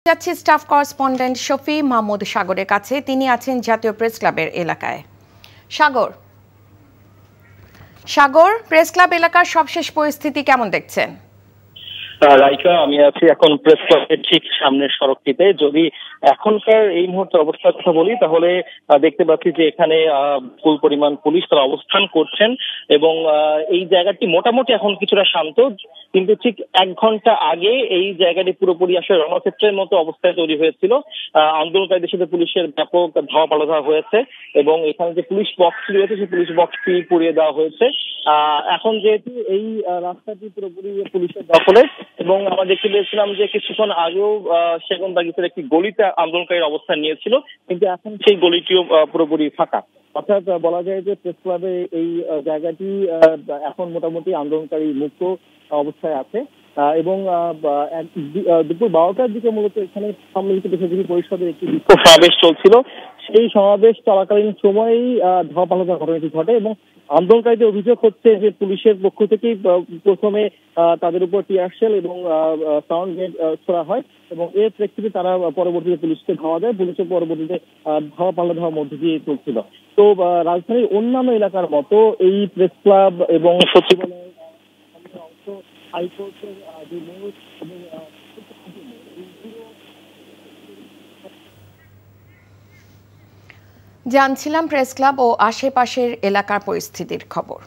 যাচ্ছি staff correspondent Shafi Mahmud সাগরের কাছে। তিনি আছেন জাতীয় প্রেস ক্লাবের এলাকায়। সাগর, প্রেস ক্লাব এলাকার সবশেষ পরিস্থিতি কেমন দেখছেন? রাইকা, আমি আছি এখন প্রেস ক্লাবের ঠিক সামনের সড়কটিতে। যদি এখনকার এই মুহূর্তের অবস্থার কথা বলি তাহলে দেখতে পাচ্ছি যে এখানে ফুল পরিমাণ পুলিশ তারা অবস্থান করছেন এবং এই জায়গাটি মোটামুটি এখন কিছুটা শান্ত, কিন্তু ঠিক 1 ঘন্টা আগে এই জায়গাটি পুরোপুরি আসলে রণক্ষেত্রের মতো অবস্থায় তৈরি হয়েছিল। আন্দোলনকারীদের সাথে পুলিশের ব্যাপক ধাওয়া পাল্টা হয়েছে এবং এখানে যে পুলিশ বক্সটি রয়েছে সেই পুলিশ বক্সটি পুড়িয়ে দেওয়া হয়েছে। এখন যেহেতু এই রাস্তাটি পুরোপুরি পুলিশের দখলে এবং আমরা দেখতে পেয়েছিলাম যে কিছুক্ষণ আগেও সেগুনবাগিচার একটি গলিতে আন্দোলনকারীর অবস্থান নিয়েছিল, কিন্তু এখন সেই গলিটিও পুরোপুরি ফাঁকা। অর্থাৎ বলা যায় যে প্রেস ক্লাবে এই জায়গাটি এখন মোটামুটি আন্দোলনকারী মুক্ত অবস্থায় আছে এবং দুপুর 12টার দিকে মূলত এখানে সম্মিলিত পেশাজীবী পরিষদের একটি বিক্ষোভ সমাবেশ চলছিল। সেই সমাবেশ চলাকালীন সময়েই ধাওয়া পাল্টার ঘটনাটি ঘটে এবং আন্দোলনকারীদের অভিযোগ হচ্ছে যে পুলিশের পক্ষ থেকেই প্রথমে তাদের উপর টিয়ার শেল এবং সাউন্ড গ্রেনেড ছোড়া হয় এবং এর প্রেক্ষিতে তারা পরবর্তীতে পুলিশকে ধাওয়া দেয়। পুলিশের পরবর্তীতে ধাওয়া পাল্টা ধাওয়ার মধ্যে দিয়ে চলছিল। তো রাজধানীর অন্যান্য এলাকার মতো এই প্রেস ক্লাব এবং সচিবালয়ের অংশ, হাইকোর্টের যে মোড় এবং জানছিলাম প্রেস ক্লাব ও আশেপাশের এলাকার পরিস্থিতির খবর।